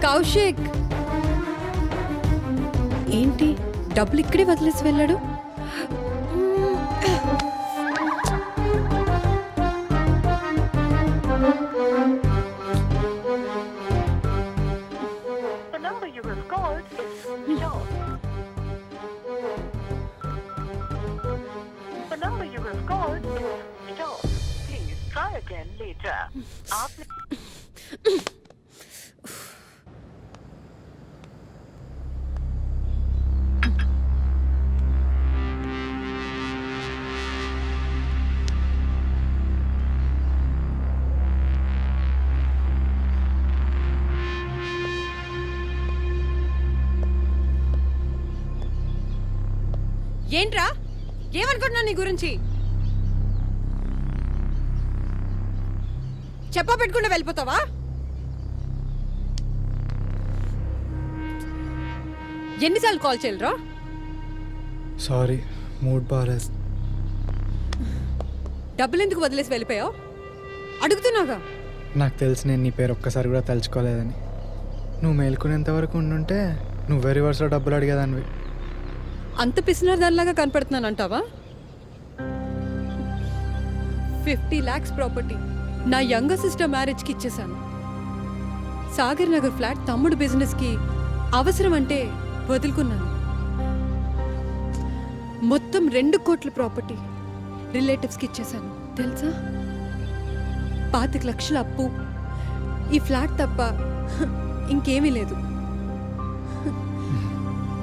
కౌశిక్ ఏంటి డబ్బులు ఇక్కడే వదిలేసి వెళ్ళాడు? The number you have called is switched off. The number you have called is switched off. Please try again later. आपने ఏంట్రా ఏమనుకుంటున్నా నీ గురించి? చెప్పా పెట్టుకుంటే వెళ్ళిపోతావా? ఎన్నిసార్లు కాల్ చేయలేరా? సారీ, మూడ్ బాగాలేదు. డబ్బులు ఎందుకు వదిలేసి వెళ్ళిపోయావు? అడుగుతున్నాగా. నాకు తెలిసి నేను నీ పేరు ఒక్కసారి కూడా తలుచుకోలేదని. నువ్వు మేలుకునేంత వరకు ఉండుంటే నువ్వే రివర్స్లో డబ్బులు అడిగేదానివి. అంత పిసినర్ దానిలాగా కనపడుతున్నానంటావా? 50 lakhs ప్రాపర్టీ నా యంగర్ సిస్టర్ మ్యారేజ్కి ఇచ్చేశాను. సాగర్ నగర్ ఫ్లాట్ తమ్ముడు బిజినెస్కి అవసరం అంటే వదులుకున్నాను. మొత్తం 2 కోట్ల ప్రాపర్టీ రిలేటివ్స్కి ఇచ్చేశాను తెలుసా? 25 లక్షల అప్పు. ఈ ఫ్లాట్ తప్ప ఇంకేమీ లేదు.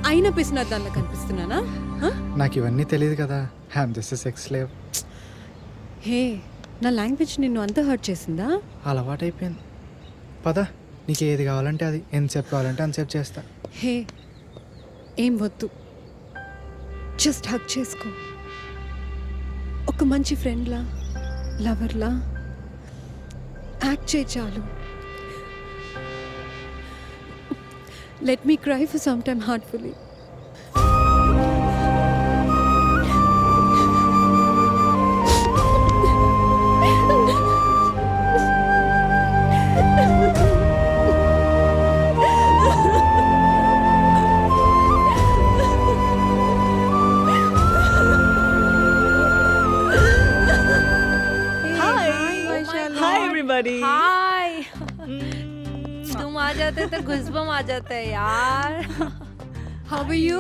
అయినా పిసినర్ దానిలా కనిపిస్తున్నానా? నాకు ఇవన్నీ తెలియదు కదా. I'm just sex slave. Hey, నా లాంగ్వేజ్ నిన్ను అంత హర్ట్ చేసిందా? అలవాటైపోయింది. పద, నీకు ఏది కావాలంటే అది, ఎంతసేపు కావాలంటే అంతసేపు చేస్తా. హే, ఏం వద్దు, జస్ట్ హగ్ చేసుకో. ఒక మంచి ఫ్రెండ్లా, లవర్లా యాక్ట్ చేయి చాలు. Let me cry for some time heartfully. Hi everybody. Hi. तुम आ जाते तो गुज़बम आ जाता है यार. How are you?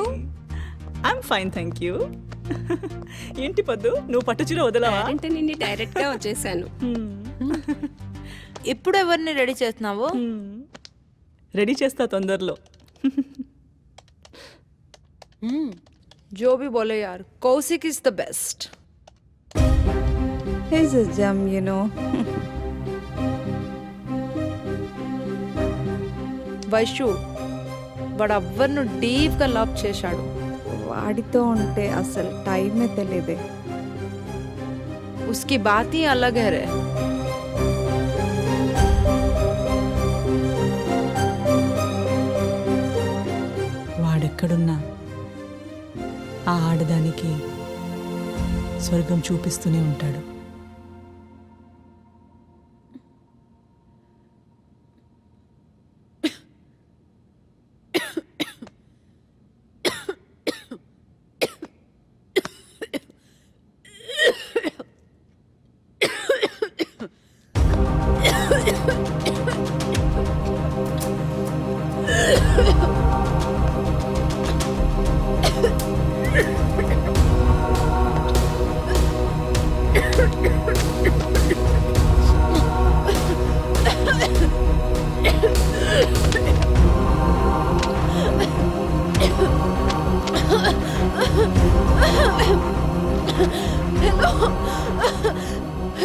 I'm fine thank you. ఏంటి పద్దు, నువ్వు పట్టు చీర వదలవా? అంటే నిన్ను డైరెక్ట్ గా వచ్చేసాను. ఇప్పుడు ఎవరిని రెడీ చేస్తున్నావు? రెడీ చేస్తా తొందరలో. जो भी बोले यार, Kaushik is the best. He's a gem, you know. Vaishu వాడు ఎవ్వరిను డీప్గా లవ్ చేశాడు. వాడితో ఉంటే అసలు టైమే తెలియదే. उसकी बात ही अलग है रे. వాడెక్కడున్నా ఆ ఆడదానికి స్వర్గం చూపిస్తూనే ఉంటాడు.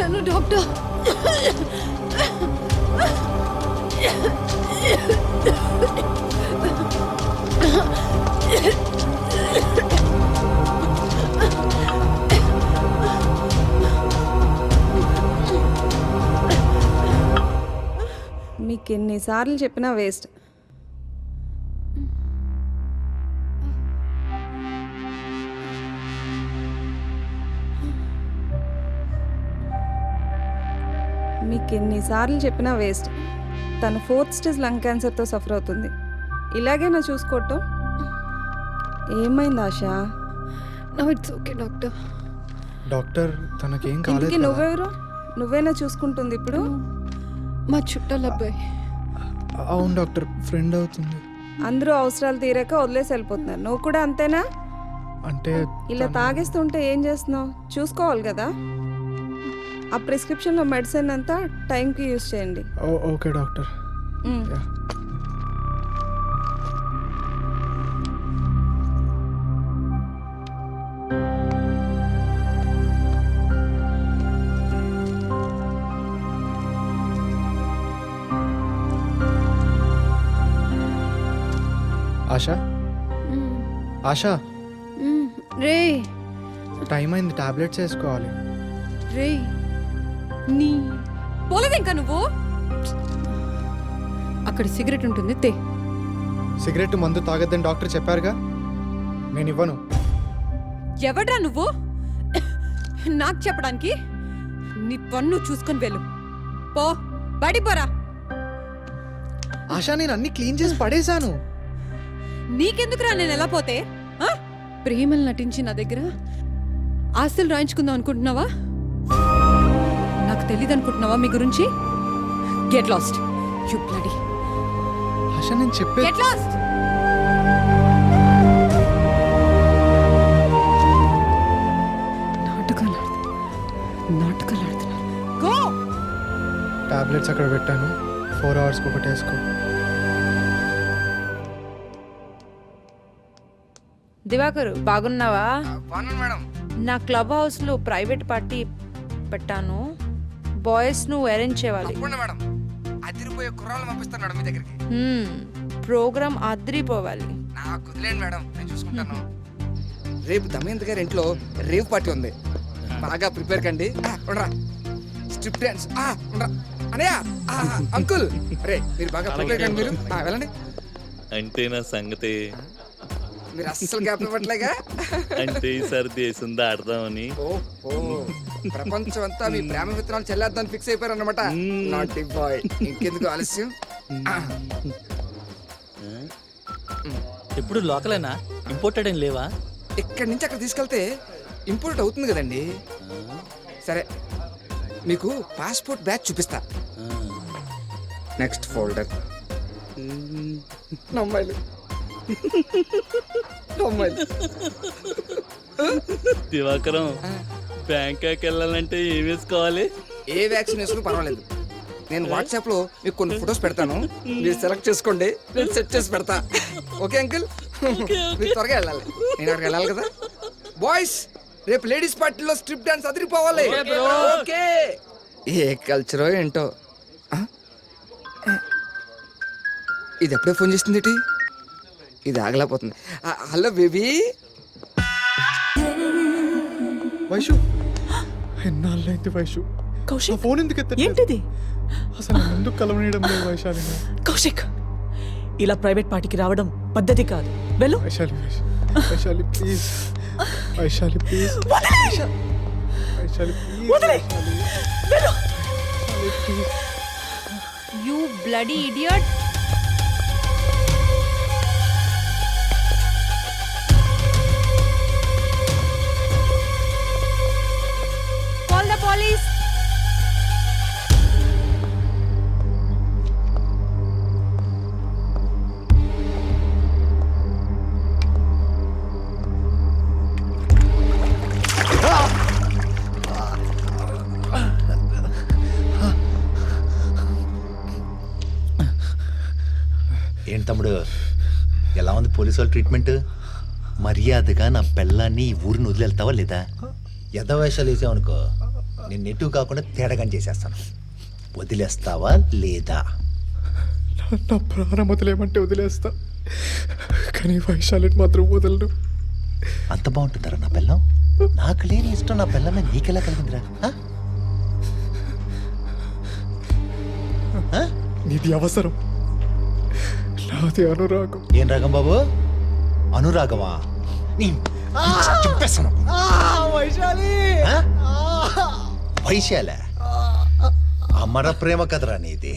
Hello doctor. మీకు ఎన్నిసార్లు చెప్పినా వేస్ట్. మీకు ఎన్నిసార్లు చెప్పినా వేస్ట్. తను 4th స్టేజ్ లంగ్ క్యాన్సర్తో సఫర్ అవుతుంది. ఇలాగేనా చూసుకోవటం? ఏమైంది Asha? No it's okay doctor. Doctor తనకేం కాలేదు ఇంటికి కదా? నువ్వెవరు? నువ్వేనా చూసుకుంటుంది ఇప్పుడు? మా చుట్టాల అబ్బాయి. అవును డాక్టర్, ఫ్రెండ్ అవుతుంది. అందరూ అవసరాలు తీరాక వదిలేసి వెళ్ళిపోతున్నారు. నువ్వు కూడా అంతేనా? అంటే ఇలా తాగేస్తుంటే ఏం చేస్తున్నావు? చూసుకోవాలి కదా. ఆ ప్రిస్క్రిప్షన్లో మెడిసిన్ అంతా టైంకి యూజ్ చేయండి. Okay doctor. Um. Yeah. Asha, Asha, రే టైం అయింది, టాబ్లెట్స్ వేసుకోవాలి. రే నీ పోలేదు ఇంకా నువ్వు. అక్కడ సిగరెట్ ఉంటుంది తే. సిగరెట్ మందు తాగొద్దని డాక్టర్ చెప్పారుగా, నేను ఇవ్వను. ఎవడ్రా నువ్వు నాకు చెప్పడానికి? నీ పన్ను చూసుకొని వెళ్ళు. పో బడి పోరా. ఆశా, నేను అన్ని క్లీన్ చేసి పడేశాను. నీకెందుకురా నేను ఎలా పోతే? ఆ? ప్రేమలు నటించి నా దగ్గర ఆస్తులు రాయించుకుందాం అనుకుంటున్నావా? నాకు తెలియదు అనుకుంటున్నావా మీ గురించి? Get lost you bloody. ASHA, నేను చెప్పే గెట్ లాస్ట్. నాటకాలు ఆడుతున్నారు. గో. టాబ్లెట్స్ అక్కడ పెట్టాను, 4 hours ఒకటి వేసుకో. దివాకరు బాగున్నావా? మేడం. నా క్లబ్ హౌస్ లో ప్రైవేట్ పార్టీ పెట్టాను. బాయ్స్ నువ్వు అరేంజ్ చేయాలి. మేడం, అదిరిపోయే కుర్రాళ్ళు పంపిస్తాను మేడం మీ దగ్గరికి. ప్రోగ్రామ్ అదిరిపోవాలి. నాకు వదిలేండి మేడం, నేను చూసుకుంటాను. రేపు దమయంత్ గారి ఇంట్లో రేవ్ పార్టీ ఉంది, బాగా ప్రిపేర్ కండి. స్ట్రిప్ డాన్స్ అనయ్య, అంకుల్ రే మీరు బాగా ప్రిపేర్ కండి. మీరు వెళ్ళండి. అంటే నా సంగతి మీరు అస్సలు గ్యాప్ ఇవ్వట్లేగా. అంటే ఈసారి దేశం దాడదామని. ఓ ప్రపంచం అంతా మీ ప్రేమ విత్తనాలు చెల్లేద్దాన్ని ఫిక్స్ అయిపోయారు అన్నమాట. నాటి బాయ్, ఇంకెందుకు ఆలస్యం? ఎప్పుడు లోకలేనా, ఇంపోర్టెడ్ ఏం లేవా? ఇక్కడి నుంచి అక్కడ తీసుకెళ్తే ఇంపోర్ట్ అవుతుంది కదండి. సరే, మీకు పాస్పోర్ట్ బ్యాచ్ చూపిస్తా. Next folder. నమ్మాయిలు నమ్మాయిలు. దివాకరం, బ్యాంకాక్ వెళ్ళాలంటే ఏం వేసుకోవాలి? ఏ వ్యాక్సిన్ వేసుకుని పర్వాలేదు. నేను వాట్సాప్ లో మీకు కొన్ని ఫొటోస్ పెడతాను, మీరు సెలెక్ట్ చేసుకోండి, నేను సెట్ చేసి పెడతా. ఓకే అంకుల్, మీరు త్వరగా వెళ్ళాలి, నేను అక్కడికి వెళ్ళాలి కదా. బాయ్స్, రేపు లేడీస్ పార్టీలో స్ట్రిప్ డాన్స్ అదిరిపోవాలి. ఓకే. ఏ కల్చరో ఏంటో. ఇది ఎప్పుడే ఫోన్ చేస్తుంది ఏంటి? ఇది ఆగలేకపోతుంది. Hello baby. వైషు, ఎన్నాళ్ళైంది వైషు? కౌశిక్, ఫోన్ ఎందుకు ఎత్తట్లేదు? ఏంటిది? అసలు ఎందుకు కలవనీయడం లేదు వైశాలి? కౌశిక్, ఇలా ప్రైవేట్ పార్టీకి రావడం పద్ధతి కాదు. వెళ్ళు. Vaishali, Vaishali please, Vaishali please, Vaishali please, వదిలే. వెళ్ళు. You bloody idiot. Call the police. ఏంటి తమ్ముడు, ఎలా ఉంది పోలీసు వాళ్ళ ట్రీట్మెంట్? మర్యాదగా నా పెళ్ళాన్ని ఈ ఊరిని వదిలేళ్తావా లేదా? యథవేషాలు వేసావనుకో, నేను నెట్టు కాకుండా తేడాగాని చేసేస్తాను. వదిలేస్తావా లేదా? నా ప్రాణం వదిలేమంటే వదిలేస్తా, కానీ వైశాలిని మాత్రం వదలను. అంత బాగుంటుందరా నా పెళ్ళం? నాకు లేని ఇష్టం నా పెళ్ళమే నీకెలా కలిగిందిరా? నీది అవసరం, నాది అనురాగం. ఏం రాగం బాబు? అనురాగమా? చెప్పేస్తాను. వైశాల అమర ప్రేమ కదరా నీది.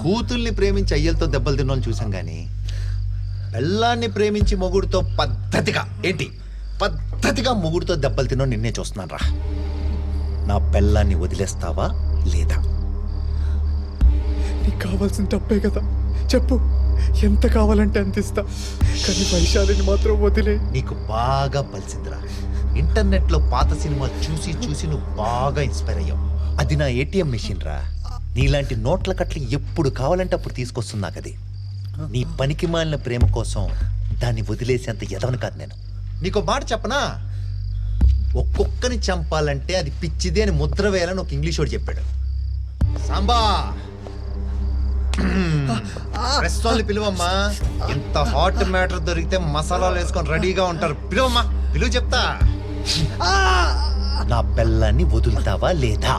కూతుల్ని ప్రేమించి అయ్యలతో దెబ్బలు తిన్నోళ్ళు చూసాం కానీ పెళ్ళాన్ని ప్రేమించి మొగుడుతో పద్ధతిగా ఏంటి పద్ధతిగా మొగుడుతో దెబ్బలు తిన్నో నిన్నే చూస్తున్నాను రా. నా పెళ్ళాన్ని వదిలేస్తావా లేదా? నీకు కావాల్సిన తప్పే కదా, చెప్పు. ఎంత కావాలంటే అంత ఇస్తా, కానీ వైశాలిని మాత్రం వదిలే. నీకు బాగా పలిసిందిరా. ఇంటర్నెట్లో పాత సినిమాలు చూసి చూసి నువ్వు బాగా ఇన్స్పైర్ అయ్యావు. అది నా ఏటీఎం మెషిన్ రా. నీలాంటి నోట్ల కట్లు ఎప్పుడు కావాలంటే అప్పుడు తీసుకొస్తుంది నాకు అది. నీ పనికి మాలిన ప్రేమ కోసం దాన్ని వదిలేసేంత ఎదవని కాదు నేను. నీకు మాట చెప్పనా, ఒక్కొక్కని చంపాలంటే అది పిచ్చిది అని ముద్ర వేయాలని ఒక ఇంగ్లీష్ వాడు చెప్పాడు. సాంబా ప్రెస్ వాళ్ళు పిలువమ్మా. ఇంత హాట్ మ్యాటర్ దొరికితే మసాలాలు వేసుకొని రెడీగా ఉంటారు. పిలువమ్మా, పిలువ చెప్తా. నా పెళ్ళాన్ని వదులుతావా లేదా?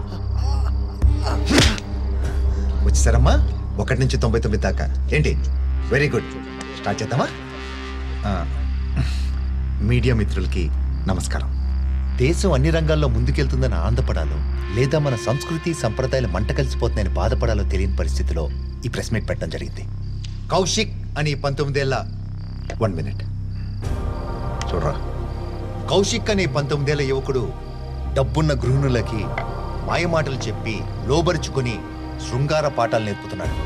వచ్చేసారమ్మా 1 నుంచి 99 దాకా. ఏంటి? Very good. స్టార్ట్ చేద్దామా? మీడియా మిత్రులకి నమస్కారం. దేశం అన్ని రంగాల్లో ముందుకెళ్తుందని ఆనందపడాలో లేదా మన సంస్కృతి సంప్రదాయాలు మంట కలిసిపోతున్నాయని బాధపడాలో తెలియని పరిస్థితిలో ఈ ప్రెస్ మీట్ పెట్టడం జరిగింది. కౌశిక్ అని 19 ఏళ్ల 1 మినిట్ చూడరా. కౌశిక్ అనే 19 ఏళ్ల యువకుడు డబ్బున్న గృహిణులకి మాయమాటలు చెప్పి లోబరుచుకుని శృంగార పాఠాలు నేర్పుతున్నాడు.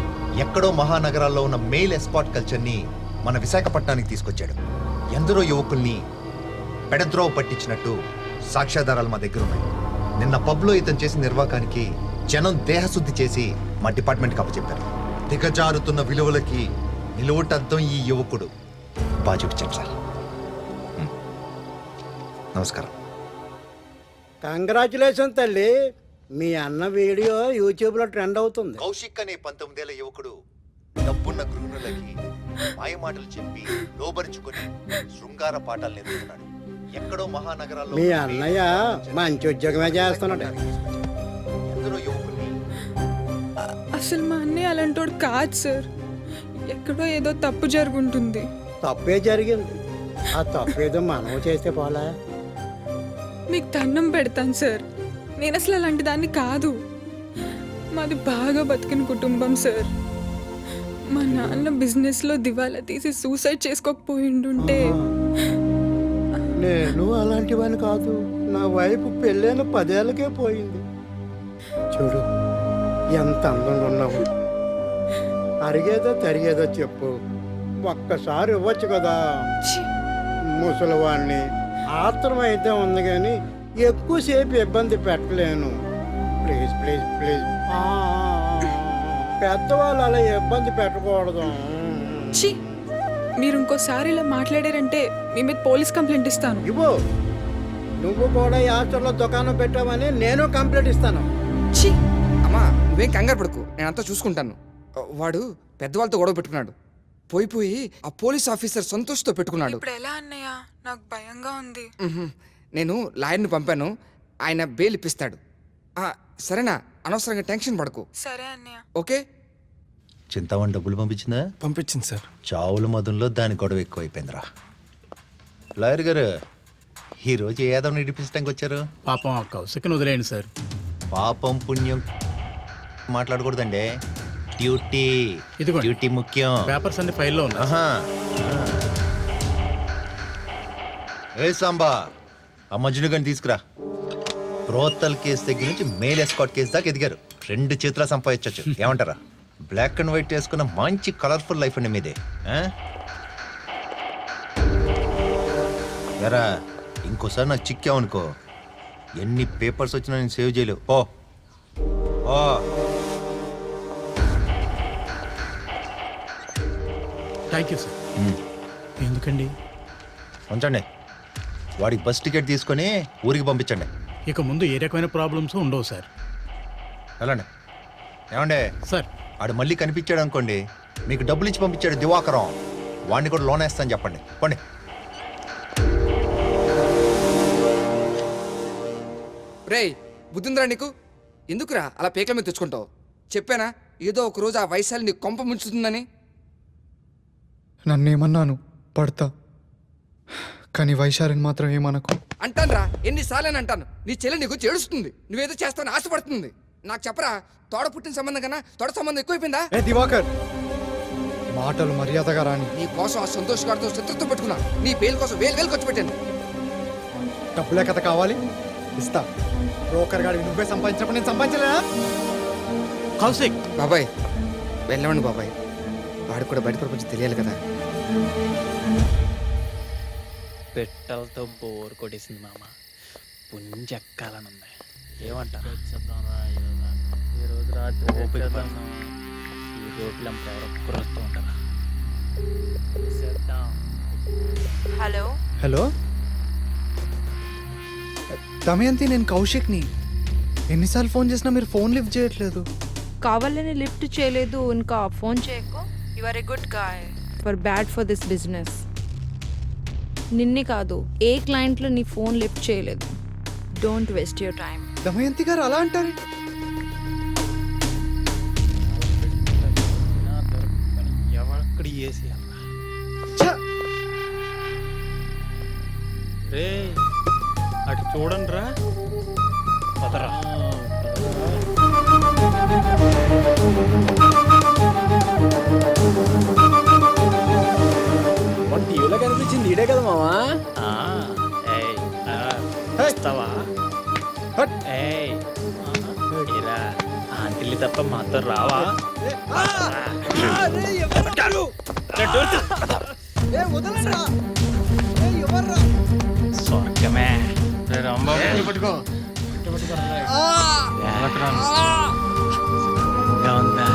ఎక్కడో మహానగరాల్లో ఉన్న మెయిల్ ఎస్కాట్ కల్చర్ని మన విశాఖపట్నానికి తీసుకొచ్చాడు. ఎందరో యువకుల్ని పెడద్రోవ పట్టించినట్టు సాక్ష్యాధారాలు మా దగ్గర ఉన్నాయి. నిన్న పబ్లో ఇతను చేసిన నిర్వాకానికి జనం దేహశుద్ధి చేసి మా డిపార్ట్మెంట్కి అప్పచెప్పారు. దిగజారుతున్న విలువలకి నిలువటద్దం ఈ యువకుడు. బాగా చూపించాను సార్. నమస్కారం. కంగ్రాచులేషన్ తల్లి, మీ అన్న వీడియో యూట్యూబ్లో ట్రెండ్ అవుతుంది. కౌశిక్ అనే 19 ఏళ్ల యువకుడు డబ్బున్న గృహిణులకి మాయమాటలు చెప్పి లోబరుచుకొని శృంగార పాఠాలు నేర్పుతున్నాడు. ఎక్కడో మహానగరాల్లో మీ అన్నయ్య మంచి ఉద్యోగమే చేస్తున్నాడు. ఎందరో యువకుల్ని అసలు మా అన్నయ్య అలాంటోడు కాదు సార్. ఎక్కడో ఏదో తప్పు జరుగుంటుంది. తప్పే జరిగింది. ఆ తప్పేదో మనం చేస్తే పోలా. మీకు దండం పెడతాను సార్, నేను అసలు అలాంటి దాన్ని కాదు. మాది బాగా బతికిన కుటుంబం సార్. మా నాన్న బిజినెస్లో దివాలా తీసి సూసైడ్ చేసుకోకపోయిండుంటే. నేను అలాంటివని కాదు. నా వైపు పెళ్ళైన 10 ఏళ్ళకే పోయింది. చూడు ఎంత అందంగా ఉన్నావు. అరిగేదో తరిగేదో చెప్పు, ఒక్కసారి ఇవ్వచ్చు కదా. ఛీ, ముసలివాణ్ణి ఆత్రం అయితే ఉంది కానీ ఎక్కువసేపు ఇబ్బంది పెట్టలేను. Please please please. పెద్దవాళ్ళు అలా ఇబ్బంది పెట్టకూడదు. ఛీ, మీరు ఇంకోసారి ఇలా మాట్లాడారంటే మీ మీద పోలీస్ కంప్లైంట్ ఇస్తాను. ఇవ్వు. నువ్వు కూడా ఈ హాస్టల్లో దుకాణం పెట్టావని నేను కంప్లైంట్ ఇస్తాను. ఛీ, అమ్మా నువ్వేం కంగారు పడుకు, నేనంతా చూసుకుంటాను. వాడు పెద్దవాళ్ళతో గొడవ పెట్టుకున్నాడు. పోయి ఆ పోలీస్ ఆఫీసర్ సంతోష్తో పెట్టుకున్నాడు. ఇప్పుడు ఎలా అన్నయ్య? నాకు భయంగా ఉంది. నేను లాయర్ని పంపాను, ఆయన బెయిల్ ఇప్పిస్తాడు. సరేనా, అనవసరంగా టెన్షన్ పడకు. సరే అన్నయ్య. ఓకే. చింతామణి డబ్బులు పంపించిందా? పంపించింది సార్. చావుల మధుల్లో దాని గొడవ ఎక్కువైపోయిందిరా. లాయర్ గారు, ఈరోజు ఏ యాదవ్ని ఇడిపించడానికి వచ్చారు? పాపం ఆ కౌశిక్ని వదిలేయండి సార్. పాపం పుణ్యం మాట్లాడకూడదండి. డ్యూటీ ఇదిగోండి. డ్యూటీ ముఖ్యం. పేపర్స్ అన్ని ఫైల్లో ఉన్నాయి. ఆహా. ఏ సాంబా, ఆ మజ్ను గారిని తీసుకురా. ప్రోత్తల్ కేసు దగ్గర నుంచి మెయిల్ ఎస్కాట్ కేసు దాకా ఎదిగారు. 2 చేతులా సంపాదించవచ్చు. ఏమంటారా? బ్లాక్ అండ్ వైట్ వేసుకున్న మంచి కలర్ఫుల్ లైఫ్ అండి మీదే. ఎరా, ఇంకోసారి నాకు చిక్కావనుకో, ఎన్ని పేపర్స్ వచ్చినా నేను సేవ్ చేయలేవు. ఓ ఓ థ్యాంక్ యూ సార్. ఎందుకండి? ఉంచండి. వాడికి బస్ టికెట్ తీసుకొని ఊరికి పంపించండి. ఇక ముందు ఏ రకమైన ప్రాబ్లమ్స్ ఉండవు సార్. వెళ్ళండి. ఏమండే సార్, ఆడు మళ్ళీ కనిపించాడు అనుకోండి, మీకు డబ్బులు ఇచ్చి పంపించాడు దివాకరం, వాడిని కూడా లోన్ వేస్తాను చెప్పండి. పోండి. రేయ్ బుద్ధిందిరా నీకు? ఎందుకురా అలా పేకల మీద తెచ్చుకుంటావు? చెప్పానా ఏదో ఒక రోజు ఆ వైశాలి నీకు కొంప ముంచుతుందని? నన్నేమన్నాను పడతా, కానీ వైశాలిని మాత్రం ఏమనకు. అంటానురా, ఎన్నిసార్లు అని అంటాను. నీ చెల్లె నీకు చేడుస్తుంది, నువ్వేదో చేస్తావని ఆశపడుతుంది. నాకు చెప్పరా, తోడ పుట్టిన సంబంధం కన్నా తోడ సంబంధం ఎక్కువైపోయిందా? ఏ దివాకర్, మాటలు మర్యాదగా రాని. నీ కోసం ఆ సంతోష్ గారితో శత్రుత్వం పెట్టుకున్నా. నీ పేరు కోసం వేలు ఖర్చు పెట్టాను. డబ్బులే కథ కావాలి, ఇస్తా. బ్రోకర్ గాడి నువ్వే సంపాదించినప్పుడు నేను సంపాదించలేనా? కౌశిక్, బాబాయ్ వెళ్ళమండి బాబాయ్, వాడికి కూడా బయట ప్రపంచం తెలియాలి కదా. పెట్టలతో బోర్ కొట్టేసింది మామ, పుంజెక్కాలని ఉంది. ఏమంట ఈ రోజు రాత్రి ఈ రోడ్లు ఎవరొక్కరు వస్తూ ఉంటారా? హలో హలో దమయంతి, నేను కౌశిక్ని. ఎన్నిసార్లు ఫోన్ చేసినా మీరు ఫోన్ లిఫ్ట్ చేయట్లేదు. కావాలని లిఫ్ట్ చేయలేదు, ఇంకా ఫోన్ చేయకు. You are a good guy for bad for this business. నిన్ని కాదు, ఏ క్లయింట్లు నీ ఫోన్ లిఫ్ట్ చేయలేదు. Don't waste your time. Damayanti గారు అలా అంటారు. ఎవరక్కడ చేసి రే అటు చూడండి రా, పదరా. టీవీలో కనిపించింది ఈడే కదా మావా? వస్తావా? ఇలా ఆంటీలు తప్ప మాతో రావా? స్వర్గమే. ఉందా?